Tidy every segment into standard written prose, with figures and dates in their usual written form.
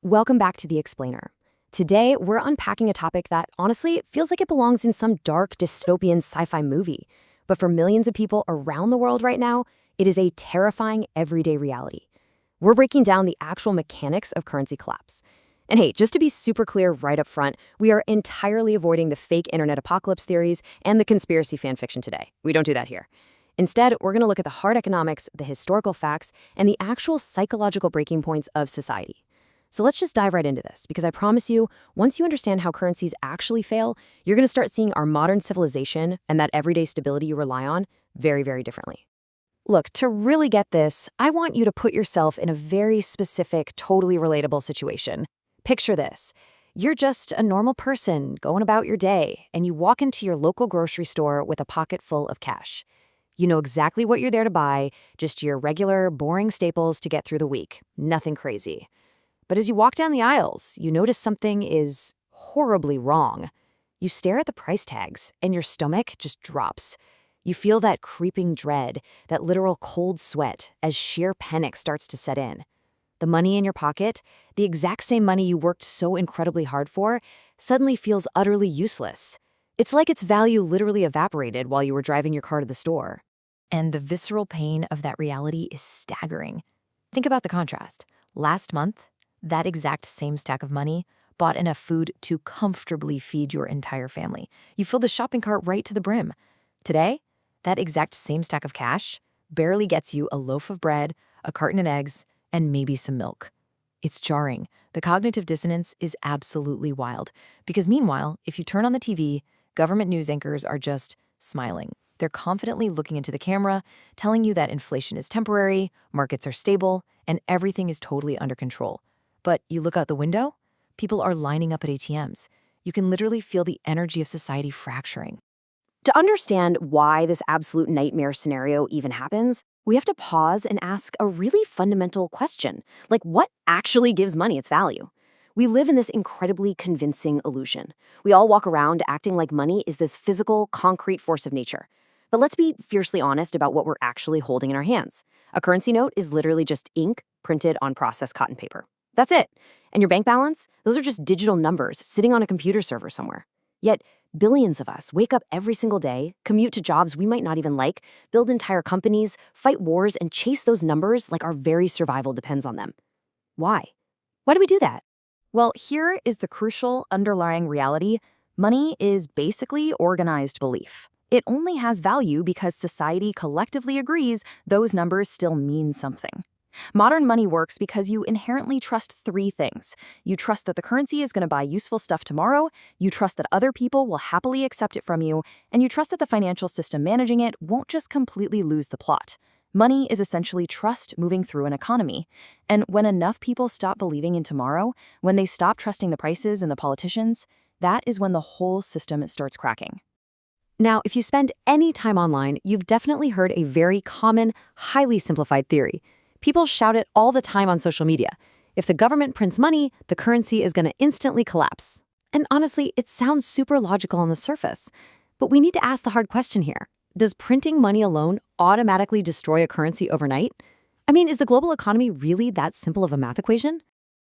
Welcome back to The Explainer. Today, we're unpacking a topic that, honestly, feels like it belongs in some dark, dystopian sci-fi movie. But for millions of people around the world right now, it is a terrifying everyday reality. We're breaking down the actual mechanics of currency collapse. And hey, just to be super clear right up front, we are entirely avoiding the fake internet apocalypse theories and the conspiracy fan fiction today. We don't do that here. Instead, we're going to look at the hard economics, the historical facts, and the actual psychological breaking points of society. So let's just dive right into this, because I promise you, once you understand how currencies actually fail, you're going to start seeing our modern civilization and that everyday stability you rely on very, very differently. Look, to really get this, I want you to put yourself in a very specific, totally relatable situation. Picture this. You're just a normal person going about your day, and you walk into your local grocery store with a pocket full of cash. You know exactly what you're there to buy, just your regular, boring staples to get through the week. Nothing crazy. But as you walk down the aisles, you notice something is horribly wrong. You stare at the price tags, and your stomach just drops. You feel that creeping dread, that literal cold sweat, as sheer panic starts to set in. The money in your pocket, the exact same money you worked so incredibly hard for, suddenly feels utterly useless. It's like its value literally evaporated while you were driving your car to the store. And the visceral pain of that reality is staggering. Think about the contrast. Last month, that exact same stack of money bought enough food to comfortably feed your entire family. You filled the shopping cart right to the brim. Today, that exact same stack of cash barely gets you a loaf of bread, a carton of eggs, and maybe some milk. It's jarring. The cognitive dissonance is absolutely wild. Because meanwhile, if you turn on the TV, government news anchors are just smiling. They're confidently looking into the camera, telling you that inflation is temporary, markets are stable, and everything is totally under control. But you look out the window, people are lining up at ATMs. You can literally feel the energy of society fracturing. To understand why this absolute nightmare scenario even happens, we have to pause and ask a really fundamental question. Like, what actually gives money its value? We live in this incredibly convincing illusion. We all walk around acting like money is this physical, concrete force of nature. But let's be fiercely honest about what we're actually holding in our hands. A currency note is literally just ink printed on processed cotton paper. That's it. And your bank balance? Those are just digital numbers sitting on a computer server somewhere. Yet, billions of us wake up every single day, commute to jobs we might not even like, build entire companies, fight wars, and chase those numbers like our very survival depends on them. Why? Why do we do that? Well, here is the crucial underlying reality. Money is basically organized belief. It only has value because society collectively agrees those numbers still mean something. Modern money works because you inherently trust three things. You trust that the currency is going to buy useful stuff tomorrow, you trust that other people will happily accept it from you, and you trust that the financial system managing it won't just completely lose the plot. Money is essentially trust moving through an economy. And when enough people stop believing in tomorrow, when they stop trusting the prices and the politicians, that is when the whole system starts cracking. Now, if you spend any time online, you've definitely heard a very common, highly simplified theory. People shout it all the time on social media. If the government prints money, the currency is going to instantly collapse. And honestly, it sounds super logical on the surface. But we need to ask the hard question here. Does printing money alone automatically destroy a currency overnight? I mean, is the global economy really that simple of a math equation?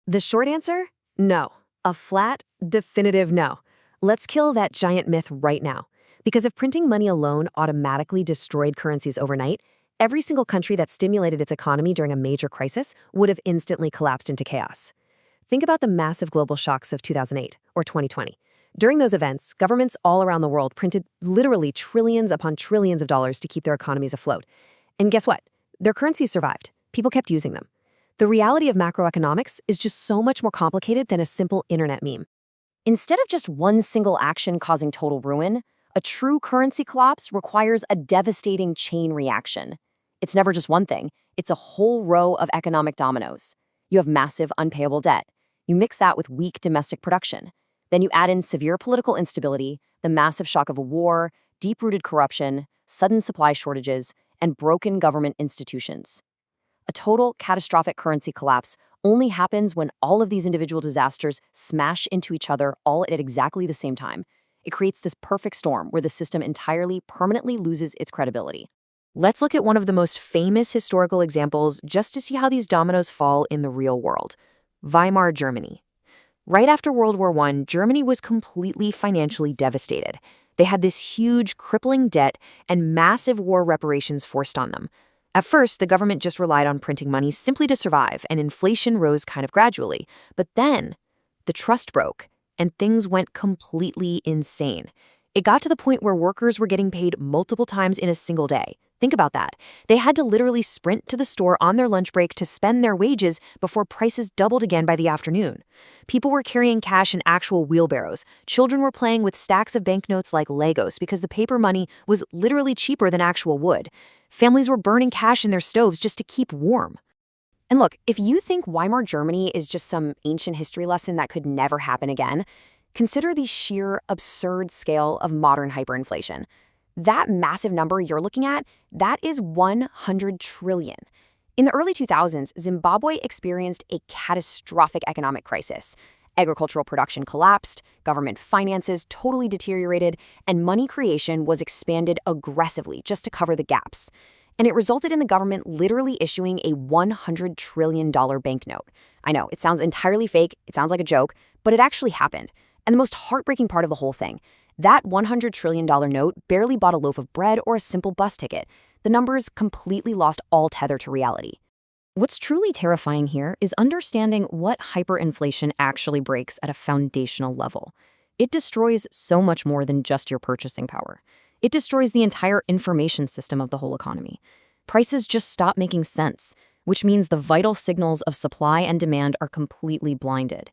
The short answer? No. A flat, definitive no. Let's kill that giant myth right now. Because if printing money alone automatically destroyed currencies overnight, every single country that stimulated its economy during a major crisis would have instantly collapsed into chaos. Think about the massive global shocks of 2008 or 2020. During those events, governments all around the world printed literally trillions upon trillions of dollars to keep their economies afloat. And guess what? Their currencies survived. People kept using them. The reality of macroeconomics is just so much more complicated than a simple internet meme. Instead of just one single action causing total ruin, a true currency collapse requires a devastating chain reaction. It's never just one thing. It's a whole row of economic dominoes. You have massive unpayable debt. You mix that with weak domestic production. Then you add in severe political instability, the massive shock of a war, deep-rooted corruption, sudden supply shortages, and broken government institutions. A total catastrophic currency collapse only happens when all of these individual disasters smash into each other all at exactly the same time. It creates this perfect storm where the system entirely, permanently loses its credibility. Let's look at one of the most famous historical examples just to see how these dominoes fall in the real world. Weimar Germany. Right after World War I, Germany was completely financially devastated. They had this huge, crippling debt and massive war reparations forced on them. At first, the government just relied on printing money simply to survive, and inflation rose kind of gradually. But then, the trust broke, and things went completely insane. It got to the point where workers were getting paid multiple times in a single day. Think about that. They had to literally sprint to the store on their lunch break to spend their wages before prices doubled again by the afternoon. People were carrying cash in actual wheelbarrows. Children were playing with stacks of banknotes like Legos because the paper money was literally cheaper than actual wood. Families were burning cash in their stoves just to keep warm. And look, if you think Weimar Germany is just some ancient history lesson that could never happen again, consider the sheer absurd scale of modern hyperinflation. That massive number you're looking at, that is 100 trillion. In the early 2000s, Zimbabwe experienced a catastrophic economic crisis. Agricultural production collapsed, government finances totally deteriorated, and money creation was expanded aggressively just to cover the gaps. And it resulted in the government literally issuing a $100 trillion banknote. I know, it sounds entirely fake, it sounds like a joke, but it actually happened. And the most heartbreaking part of the whole thing, that $100 trillion note barely bought a loaf of bread or a simple bus ticket. The numbers completely lost all tether to reality. What's truly terrifying here is understanding what hyperinflation actually breaks at a foundational level. It destroys so much more than just your purchasing power. It destroys the entire information system of the whole economy. Prices just stop making sense, which means the vital signals of supply and demand are completely blinded.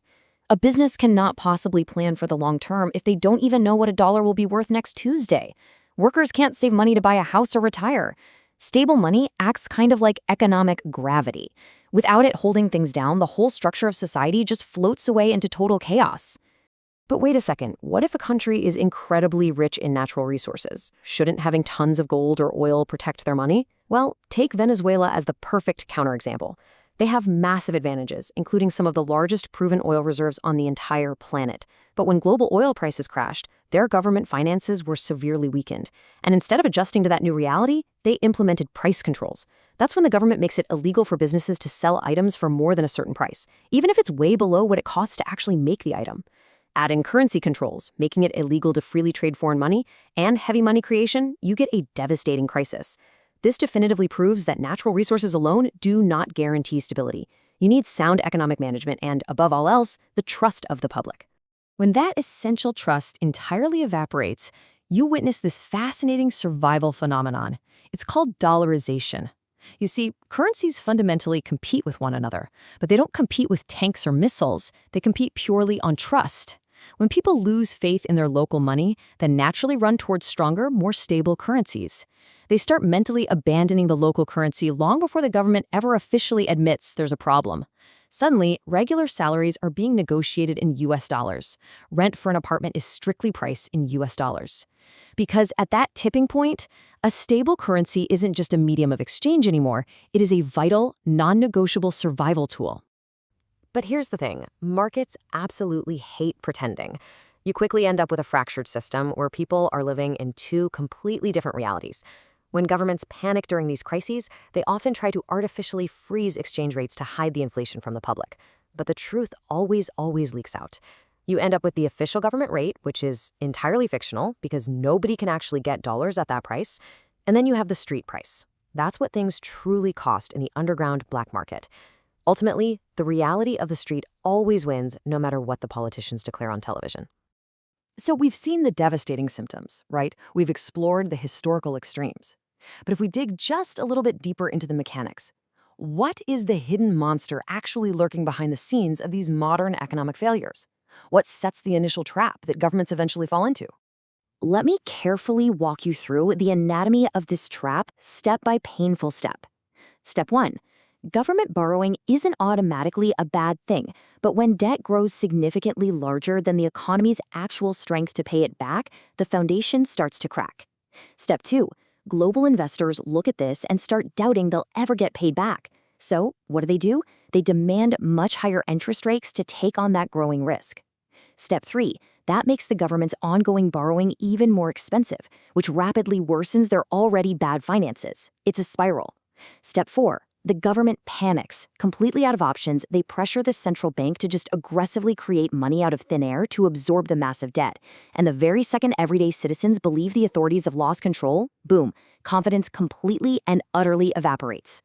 A business cannot possibly plan for the long term if they don't even know what a dollar will be worth next Tuesday. Workers can't save money to buy a house or retire. Stable money acts kind of like economic gravity. Without it holding things down, the whole structure of society just floats away into total chaos. But wait a second, what if a country is incredibly rich in natural resources? Shouldn't having tons of gold or oil protect their money? Well, take Venezuela as the perfect counterexample. They have massive advantages, including some of the largest proven oil reserves on the entire planet. But when global oil prices crashed, their government finances were severely weakened. And instead of adjusting to that new reality, they implemented price controls. That's when the government makes it illegal for businesses to sell items for more than a certain price, even if it's way below what it costs to actually make the item. Add in currency controls, making it illegal to freely trade foreign money, and heavy money creation, you get a devastating crisis. This definitively proves that natural resources alone do not guarantee stability. You need sound economic management and, above all else, the trust of the public. When that essential trust entirely evaporates, you witness this fascinating survival phenomenon. It's called dollarization. You see, currencies fundamentally compete with one another, but they don't compete with tanks or missiles. They compete purely on trust. When people lose faith in their local money, they naturally run towards stronger, more stable currencies. They start mentally abandoning the local currency long before the government ever officially admits there's a problem. Suddenly, regular salaries are being negotiated in US dollars. Rent for an apartment is strictly priced in US dollars. Because at that tipping point, a stable currency isn't just a medium of exchange anymore, it is a vital, non-negotiable survival tool. But here's the thing, markets absolutely hate pretending. You quickly end up with a fractured system where people are living in two completely different realities. When governments panic during these crises, they often try to artificially freeze exchange rates to hide the inflation from the public. But the truth always leaks out. You end up with the official government rate, which is entirely fictional because nobody can actually get dollars at that price. And then you have the street price. That's what things truly cost in the underground black market. Ultimately, the reality of the street always wins no matter what the politicians declare on television. So we've seen the devastating symptoms, right? We've explored the historical extremes. But if we dig just a little bit deeper into the mechanics, what is the hidden monster actually lurking behind the scenes of these modern economic failures? What sets the initial trap that governments eventually fall into? Let me carefully walk you through the anatomy of this trap step by painful step. Step 1. Government borrowing isn't automatically a bad thing, but when debt grows significantly larger than the economy's actual strength to pay it back, the foundation starts to crack. Step 2. Global investors look at this and start doubting they'll ever get paid back. So, what do? They demand much higher interest rates to take on that growing risk. Step 3. That makes the government's ongoing borrowing even more expensive, which rapidly worsens their already bad finances. It's a spiral. Step 4. the government panics. Completely out of options, they pressure the central bank to just aggressively create money out of thin air to absorb the massive debt. And the very second everyday citizens believe the authorities have lost control, boom, confidence completely and utterly evaporates.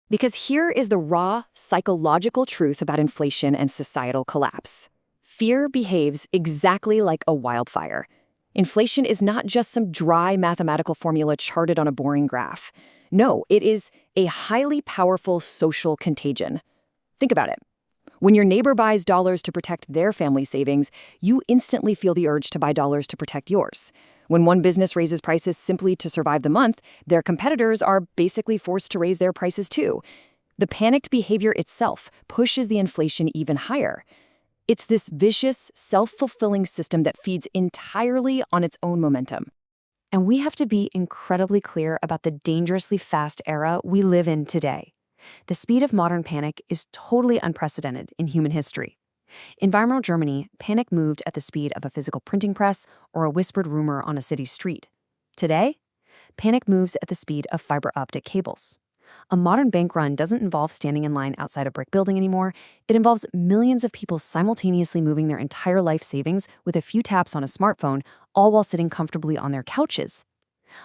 Because here is the raw, psychological truth about inflation and societal collapse. Fear behaves exactly like a wildfire. Inflation is not just some dry mathematical formula charted on a boring graph. No, it is a highly powerful social contagion. Think about it. When your neighbor buys dollars to protect their family savings, you instantly feel the urge to buy dollars to protect yours. When one business raises prices simply to survive the month, their competitors are basically forced to raise their prices too. The panicked behavior itself pushes the inflation even higher. It's this vicious, self-fulfilling system that feeds entirely on its own momentum. And we have to be incredibly clear about the dangerously fast era we live in today. The speed of modern panic is totally unprecedented in human history. In Weimar Germany, panic moved at the speed of a physical printing press or a whispered rumor on a city street. Today, panic moves at the speed of fiber optic cables. A modern bank run doesn't involve standing in line outside a brick building anymore. It involves millions of people simultaneously moving their entire life savings with a few taps on a smartphone, all while sitting comfortably on their couches.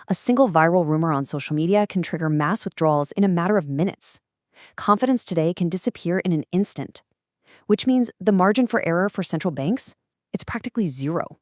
A single viral rumor on social media can trigger mass withdrawals in a matter of minutes. Confidence today can disappear in an instant, which means the margin for error for central banks, it's practically zero.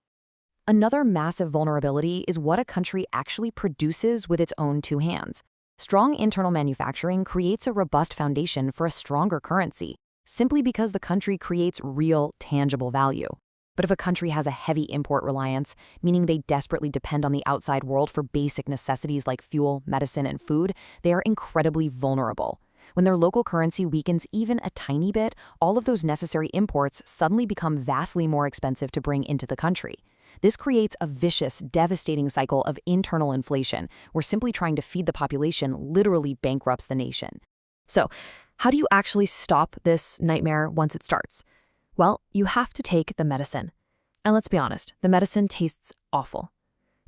Another massive vulnerability is what a country actually produces with its own two hands. Strong internal manufacturing creates a robust foundation for a stronger currency, simply because the country creates real, tangible value. But if a country has a heavy import reliance, meaning they desperately depend on the outside world for basic necessities like fuel, medicine, and food, they are incredibly vulnerable. When their local currency weakens even a tiny bit, all of those necessary imports suddenly become vastly more expensive to bring into the country. This creates a vicious, devastating cycle of internal inflation, where simply trying to feed the population literally bankrupts the nation. So, how do you actually stop this nightmare once it starts? Well, you have to take the medicine. And let's be honest, the medicine tastes awful.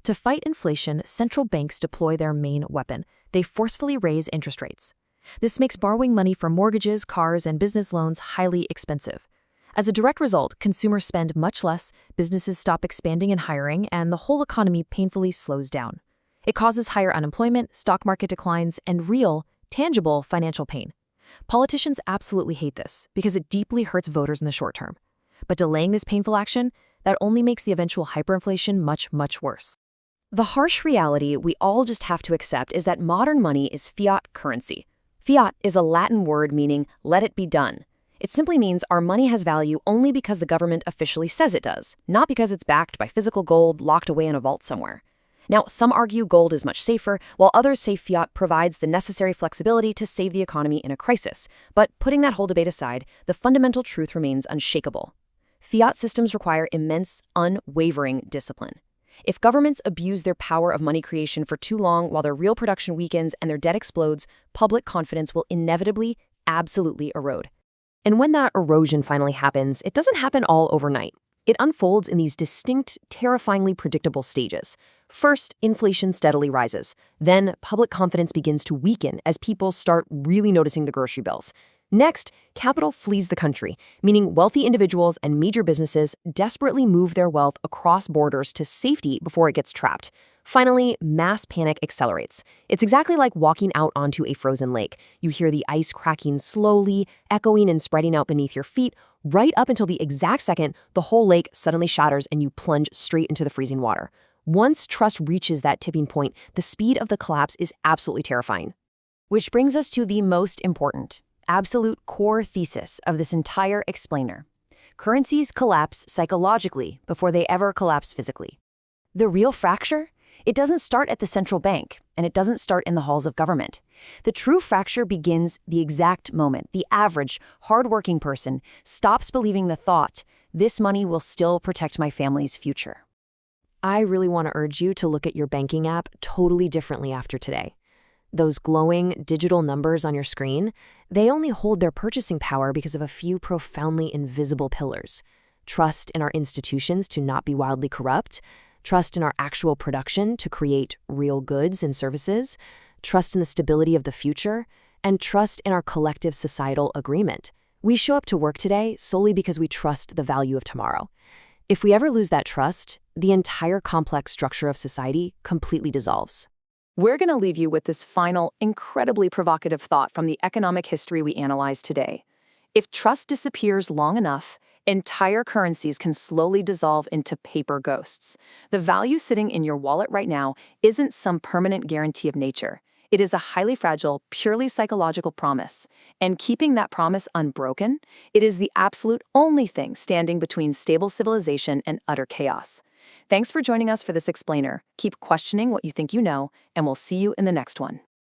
To fight inflation, central banks deploy their main weapon. They forcefully raise interest rates. This makes borrowing money for mortgages, cars, and business loans highly expensive. As a direct result, consumers spend much less, businesses stop expanding and hiring, and the whole economy painfully slows down. It causes higher unemployment, stock market declines, and real, tangible financial pain. Politicians absolutely hate this because it deeply hurts voters in the short term. But delaying this painful action, that only makes the eventual hyperinflation much, much worse. The harsh reality we all just have to accept is that modern money is fiat currency. Fiat is a Latin word meaning let it be done. It simply means our money has value only because the government officially says it does, not because it's backed by physical gold locked away in a vault somewhere. Now, some argue gold is much safer, while others say fiat provides the necessary flexibility to save the economy in a crisis. But putting that whole debate aside, the fundamental truth remains unshakable. Fiat systems require immense, unwavering discipline. If governments abuse their power of money creation for too long while their real production weakens and their debt explodes, public confidence will inevitably, absolutely erode. And when that erosion finally happens, it doesn't happen all overnight. It unfolds in these distinct, terrifyingly predictable stages. First, inflation steadily rises. Then, public confidence begins to weaken as people start really noticing the grocery bills. Next, capital flees the country, meaning wealthy individuals and major businesses desperately move their wealth across borders to safety before it gets trapped. Finally, mass panic accelerates. It's exactly like walking out onto a frozen lake. You hear the ice cracking slowly, echoing and spreading out beneath your feet, right up until the exact second the whole lake suddenly shatters and you plunge straight into the freezing water. Once trust reaches that tipping point, the speed of the collapse is absolutely terrifying. Which brings us to the most important, absolute core thesis of this entire explainer. Currencies collapse psychologically before they ever collapse physically. The real fracture? It doesn't start at the central bank, and it doesn't start in the halls of government. The true fracture begins the exact moment the average, hardworking person stops believing the thought, this money will still protect my family's future. I really want to urge you to look at your banking app totally differently after today. Those glowing digital numbers on your screen, they only hold their purchasing power because of a few profoundly invisible pillars. Trust in our institutions to not be wildly corrupt, trust in our actual production to create real goods and services, trust in the stability of the future, and trust in our collective societal agreement. We show up to work today solely because we trust the value of tomorrow. If we ever lose that trust, the entire complex structure of society completely dissolves. We're going to leave you with this final, incredibly provocative thought from the economic history we analyzed today. If trust disappears long enough, entire currencies can slowly dissolve into paper ghosts. The value sitting in your wallet right now isn't some permanent guarantee of nature. It is a highly fragile, purely psychological promise. And keeping that promise unbroken, it is the absolute only thing standing between stable civilization and utter chaos. Thanks for joining us for this explainer. Keep questioning what you think you know, and we'll see you in the next one.